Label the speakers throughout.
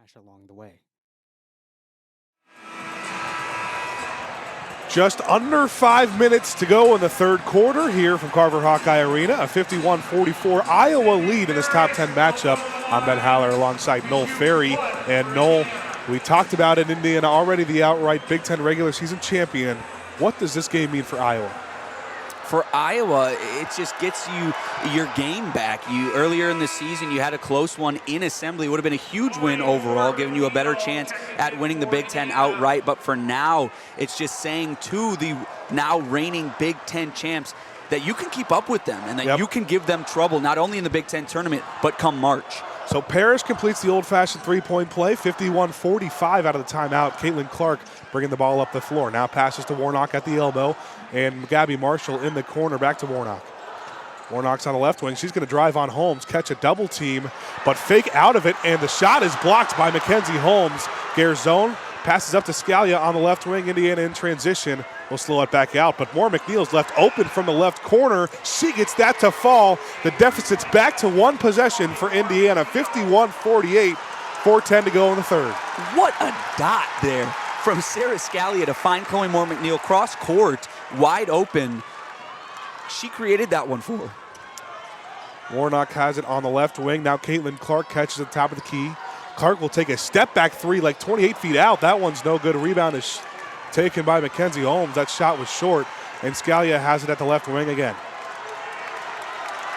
Speaker 1: crash along the way.
Speaker 2: Just under 5 minutes to go in the third quarter here from Carver Hawkeye Arena. A 51-44 Iowa lead in this top 10 matchup. I'm Ben Haller alongside Noel Ferry. And Noel, we talked about in Indiana already, the outright Big Ten regular season champion. What does this game mean for Iowa?
Speaker 3: For Iowa, it just gets you your game back. Earlier in the season, you had a close one in Assembly. It would have been a huge win overall, giving you a better chance at winning the Big Ten outright. But for now, it's just saying to the now reigning Big Ten champs that you can keep up with them and that you can give them trouble, not only in the Big Ten tournament, but come March.
Speaker 2: So Parrish completes the old-fashioned three-point play, 51-45 out of the timeout. Caitlin Clark bringing the ball up the floor. Now passes to Warnock at the elbow, and Gabby Marshall in the corner, back to Warnock. Warnock's on the left wing. She's going to drive on Holmes, catch a double team, but fake out of it, and the shot is blocked by Mackenzie Holmes. Garzone passes up to Scalia on the left wing. Indiana in transition will slow it back out, but Moore McNeil's left open from the left corner. She gets that to fall. The deficit's back to one possession for Indiana, 51-48, 4:10 to go in the third.
Speaker 3: What a dot there from Sarah Scalia to find Chloe Moore McNeil cross court, wide open. She created that one for her.
Speaker 2: Warnock has it on the left wing. Now Caitlin Clark catches at the top of the key. Clark will take a step back three like 28 feet out. That one's no good. A rebound is taken by Mackenzie Holmes. That shot was short, and Scalia has it at the left wing again.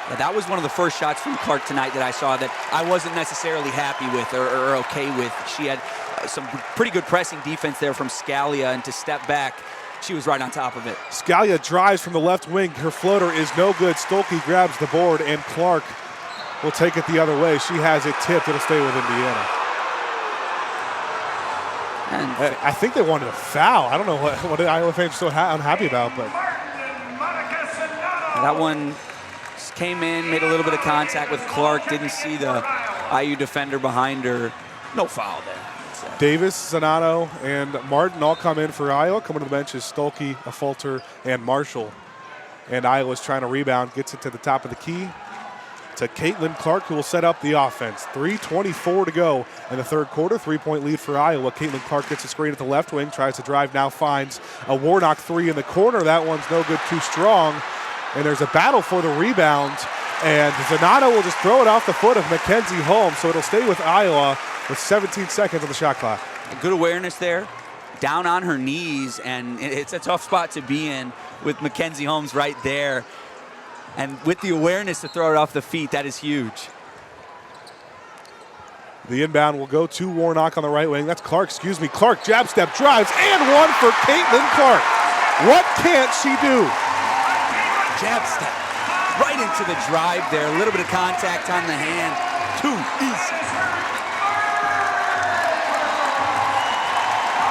Speaker 3: Yeah, that was one of the first shots from Clark tonight that I saw that I wasn't necessarily happy with or okay with. She had some pretty good pressing defense there from Scalia, and to step back, she was right on top of it.
Speaker 2: Scalia drives from the left wing. Her floater is no good. Stolke grabs the board, and Clark will take it the other way. She has it tipped. It'll stay with Indiana. And I think they wanted a foul. I don't know what the Iowa fans are so unhappy about, but
Speaker 3: that one came in, made a little bit of contact with Clark. Didn't see the IU defender behind her. No foul there.
Speaker 2: Davis, Zanato, and Martin all come in for Iowa. Coming to the bench is Stolke, Affolter, and Marshall. And Iowa's trying to rebound, gets it to the top of the key to Caitlin Clark, who will set up the offense. 3:24 to go in the third quarter. 3-point lead for Iowa. Caitlin Clark gets a screen at the left wing, tries to drive, now finds a Warnock three in the corner. That one's no good, too strong. And there's a battle for the rebound. And Zanato will just throw it off the foot of Mackenzie Holmes, so it'll stay with Iowa with 17 seconds on the shot clock.
Speaker 3: Good awareness there, down on her knees, and it's a tough spot to be in with Mackenzie Holmes right there. And with the awareness to throw it off the feet, that is huge.
Speaker 2: The inbound will go to Warnock on the right wing. That's Clark, excuse me. Clark jab step drives, and one for Caitlin Clark. What can't she do?
Speaker 3: Jab step right into the drive there. A little bit of contact on the hand. Too easy.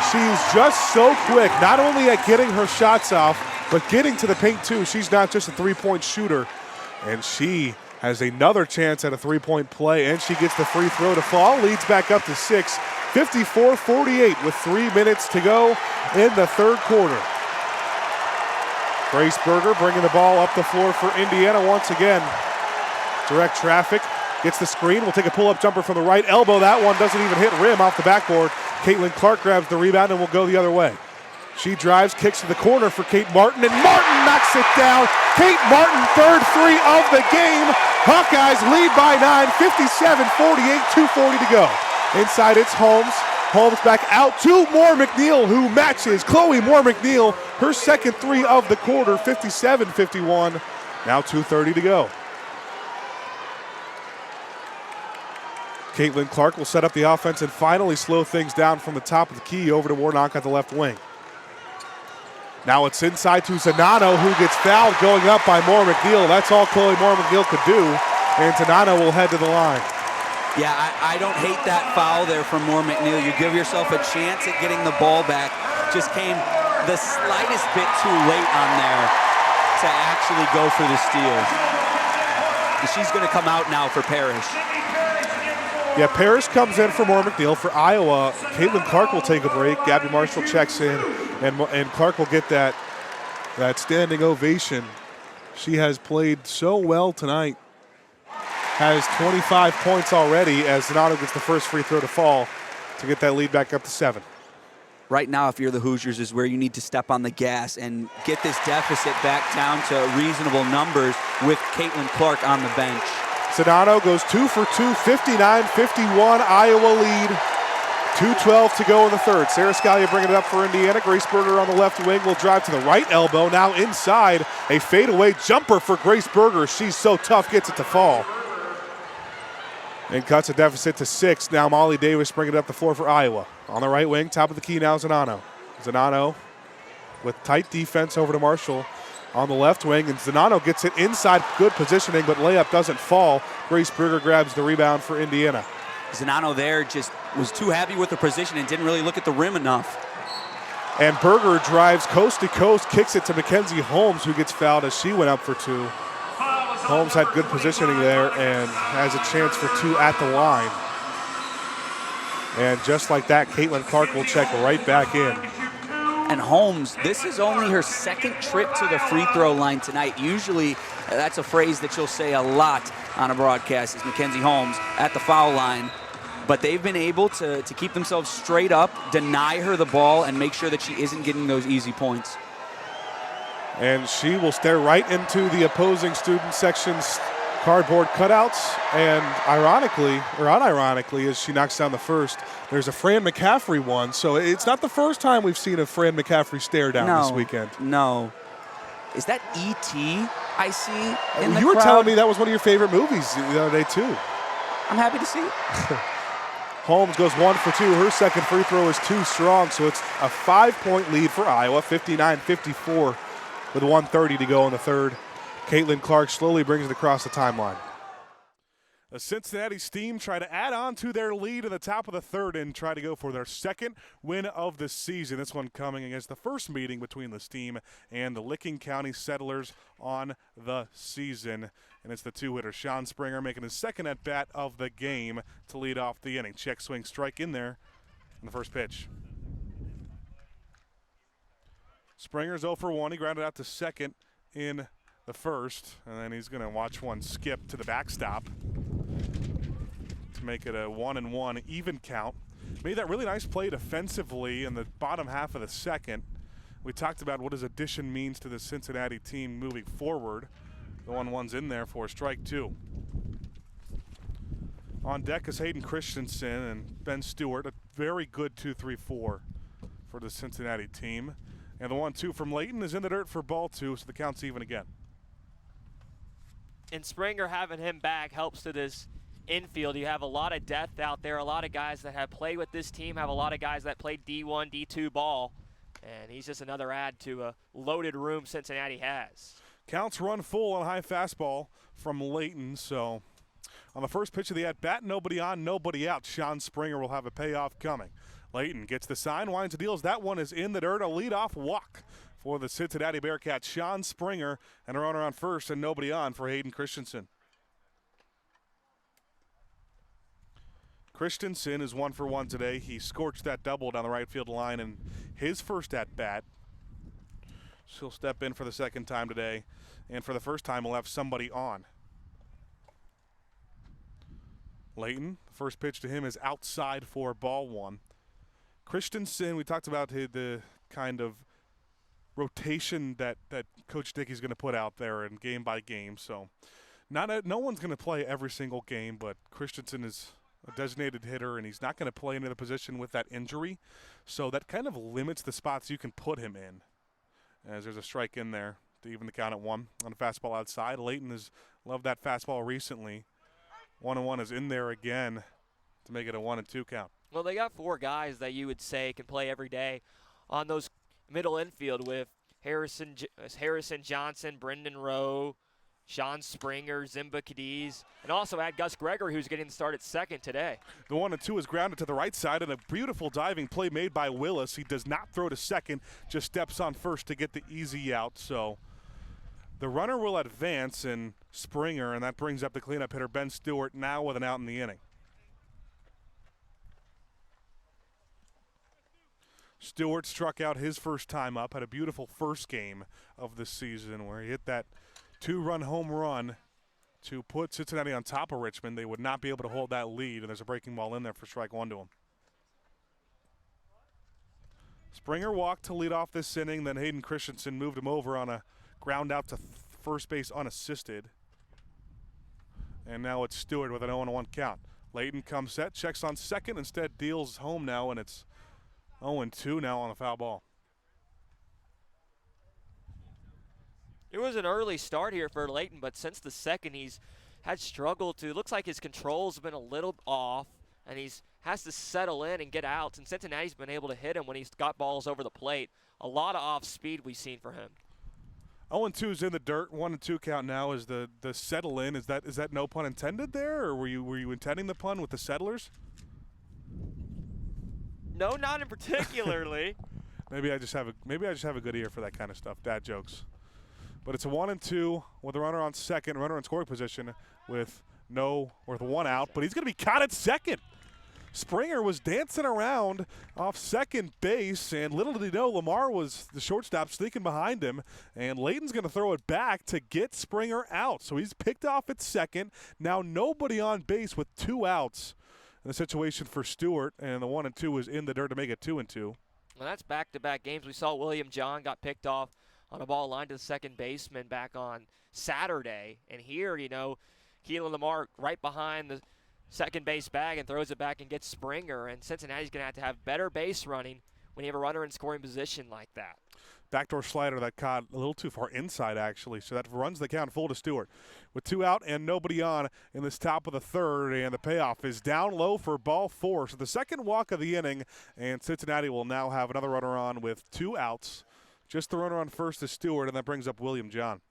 Speaker 2: She's just so quick, not only at getting her shots off, but getting to the paint too. She's not just a three-point shooter. And she has another chance at a three-point play, and she gets the free throw to fall. Leads back up to 6, 54-48 with 3 minutes to go in the third quarter. Grace Berger bringing the ball up the floor for Indiana once again. Direct traffic, gets the screen, will take a pull-up jumper from the right elbow. That one doesn't even hit rim off the backboard. Caitlin Clark grabs the rebound and will go the other way. She drives, kicks to the corner for Kate Martin, and Martin knocks it down. Kate Martin, third three of the game. Hawkeyes lead by 9, 57-48, 2:40 to go. Inside it's Holmes. Holmes back out to Moore McNeil, who matches Chloe Moore McNeil. Her second three of the quarter, 57-51. Now 2:30 to go. Caitlin Clark will set up the offense and finally slow things down from the top of the key over to Warnock at the left wing. Now it's inside to Zanato, who gets fouled going up by Moore McNeil. That's all Chloe Moore McNeil could do, and Zanato will head to the line.
Speaker 3: Yeah, I don't hate that foul there from Moore McNeil. You give yourself a chance at getting the ball back. Just came the slightest bit too late on there to actually go for the steal. And she's going to come out now for Parrish.
Speaker 2: Yeah, Parrish comes in for Moore McNeil. For Iowa, Caitlin Clark will take a break. Gabby Marshall checks in, and Clark will get that standing ovation. She has played so well tonight. Has 25 points already as Zanato gets the first free throw to fall. to get that lead back up to 7.
Speaker 3: Right now, if you're the Hoosiers, is where you need to step on the gas and get this deficit back down to reasonable numbers with Caitlin Clark on the bench.
Speaker 2: Sedano goes 2 for 2, 59-51, Iowa lead. 2:12 to go in the third. Sarah Scalia bringing it up for Indiana. Grace Berger on the left wing will drive to the right elbow. Now inside, a fadeaway jumper for Grace Berger. She's so tough, gets it to fall. And cuts a deficit to 6. Now Molly Davis bringing it up the floor for Iowa. On the right wing, top of the key now Zanano. Zanano with tight defense over to Marshall on the left wing. And Zanano gets it inside, good positioning, but layup doesn't fall. Grace Berger grabs the rebound for Indiana.
Speaker 3: Zanano there just was too happy with the position and didn't really look at the rim enough.
Speaker 2: And Berger drives coast to coast, kicks it to Mackenzie Holmes, who gets fouled as she went up for 2. Holmes had good positioning there and has a chance for 2 at the line. And just like that, Caitlin Clark will check right back in.
Speaker 3: And Holmes, this is only her second trip to the free throw line tonight. Usually, that's a phrase that you'll say a lot on a broadcast, is Mackenzie Holmes at the foul line. But they've been able to keep themselves straight up, deny her the ball, and make sure that she isn't getting those easy points.
Speaker 2: And she will stare right into the opposing student section's cardboard cutouts. And ironically, or unironically, as she knocks down the first, there's a Fran McCaffrey one. So it's not the first time we've seen a Fran McCaffrey stare down this weekend.
Speaker 3: No. Is that E.T. I see in the
Speaker 2: You were
Speaker 3: crowd?
Speaker 2: telling me that was one of your favorite movies the other day, too.
Speaker 3: I'm happy to see it.
Speaker 2: Holmes goes 1 for 2. Her second free throw is too strong, so it's a 5-point lead for Iowa, 59-54 with 1:30 to go in the third. Caitlin Clark slowly brings it across the timeline. The Cincinnati Steam try to add on to their lead in the top of the third and try to go for their second win of the season. This one coming against the first meeting between the Steam and the Licking County Settlers on the season. And it's the two-hitter, Sean Springer, making his second at-bat of the game to lead off the inning. Check swing strike in there in the first pitch. Springer's 0 for 1. He grounded out to second in the first, and then he's going to watch one skip to the backstop to make it a 1-1 even count. Made that really nice play defensively in the bottom half of the second. We talked about what his addition means to the Cincinnati team moving forward. The 1-1's in there for strike 2. On deck is Hayden Christensen and Ben Stewart, a very good 2-3-4 for the Cincinnati team. And the 1-2 from Layton is in the dirt for ball 2, so the count's even again.
Speaker 1: And Springer having him back helps to this infield. You have a lot of depth out there, a lot of guys that have played with this team, have a lot of guys that played D1, D2 ball. And he's just another add to a loaded room Cincinnati has.
Speaker 2: Counts run full on high fastball from Layton, so on the first pitch of the at-bat, nobody on, nobody out. Sean Springer will have a payoff coming. Layton gets the sign, winds the deals. That one is in the dirt. A leadoff walk for the Cincinnati Bearcats. Sean Springer and a runner on first and nobody on for Hayden Christensen. Christensen is 1 for 1 today. He scorched that double down the right field line in his first at-bat. So he'll step in for the second time today. And for the first time, he'll have somebody on. Layton, the first pitch to him is outside for ball 1. Christensen, we talked about the kind of rotation that Coach Dickey's going to put out there in game by game. So no one's going to play every single game, but Christensen is a designated hitter, and he's not going to play into the position with that injury. So that kind of limits the spots you can put him in. As there's a strike in there to even the count at 1 on a fastball outside. Layton has loved that fastball recently. 1-1 is in there again to make it a 1-2 count.
Speaker 1: Well, they got 4 guys that you would say can play every day on those middle infield with Harrison Johnson, Brendan Rowe, Sean Springer, Zimba Cadiz, and also add Gus Gregory, who's getting the start at second today.
Speaker 2: The 1-2 is grounded to the right side, and a beautiful diving play made by Willis. He does not throw to second, just steps on first to get the easy out. So the runner will advance in Springer, and that brings up the cleanup hitter Ben Stewart now with an out in the inning. Stewart struck out his first time up, had a beautiful first game of the season where he hit that 2-run home run to put Cincinnati on top of Richmond. They would not be able to hold that lead, and there's a breaking ball in there for strike 1 to him. Springer walked to lead off this inning, then Hayden Christensen moved him over on a ground out to first base unassisted. And now it's Stewart with an 0-1 count. Layton comes set, checks on second, instead deals home now, and it's 0-2 now on a foul ball.
Speaker 1: It was an early start here for Layton, but since the second he's had struggled to. Looks like his control's been a little off, and he's has to settle in and get outs, and Cincinnati's been able to hit him when he's got balls over the plate. A lot of off speed we've seen for him.
Speaker 2: 0-2 is in the dirt. 1-2 count now is the settle in. Is that no pun intended there, or were you intending the pun with the settlers?
Speaker 1: No, not in particularly.
Speaker 2: Maybe I just have a good ear for that kind of stuff, dad jokes. But it's a 1-2 with a runner on second, runner in scoring position with one out, but he's going to be caught at second. Springer was dancing around off second base, and little did he know Lamar was the shortstop sneaking behind him, and Layton's going to throw it back to get Springer out. So he's picked off at second. Now nobody on base with 2 outs in the situation for Stewart, and the 1-2 is in the dirt to make it 2-2.
Speaker 1: Well, that's back-to-back games. We saw William John got picked off on a ball line to the second baseman back on Saturday, and here, Keelan Lamar right behind the second base bag and throws it back and gets Springer, and Cincinnati's going to have better base running when you have a runner in scoring position like that.
Speaker 2: Backdoor slider that caught a little too far inside, actually, so that runs the count full to Stewart. With 2 out and nobody on in this top of the third, and the payoff is down low for ball 4. So the second walk of the inning, and Cincinnati will now have another runner on with 2 outs. Just the runner on first is Stewart, and that brings up William John.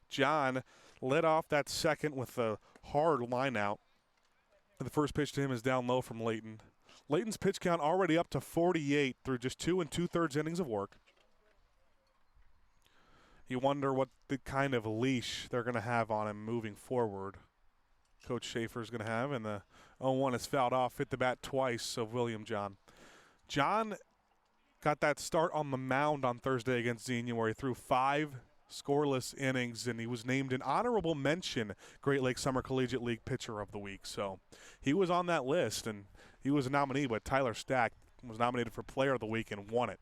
Speaker 2: John led off that second with a hard line out. The first pitch to him is down low from Layton. Layton's pitch count already up to 48 through just 2 2/3 innings of work. You wonder what the kind of leash they're going to have on him moving forward. Coach Schaefer's going to have, and the 0-1 is fouled off, hit the bat twice of William John. John got that start on the mound on Thursday against Xenia, where he threw 5 scoreless innings, and he was named an honorable mention Great Lakes Summer Collegiate League Pitcher of the Week. So he was on that list, and he was a nominee, but Tyler Stack was nominated for Player of the Week and won it.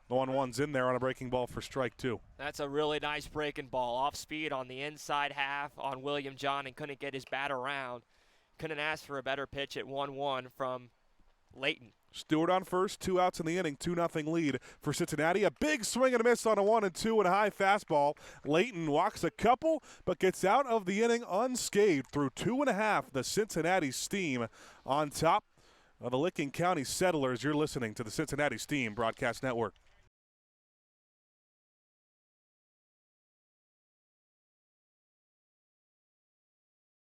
Speaker 2: The 1-1's in there on a breaking ball for strike 2.
Speaker 1: That's a really nice breaking ball. Off speed on the inside half on William John, and couldn't get his bat around. Couldn't ask for a better pitch at 1-1 from Layton.
Speaker 2: Stewart on first, 2 outs in the inning, 2-0 lead for Cincinnati. A big swing and a miss on a 1-2 and a high fastball. Layton walks a couple, but gets out of the inning unscathed through 2.5. The Cincinnati Steam on top of the Licking County Settlers. You're listening to the Cincinnati Steam Broadcast Network.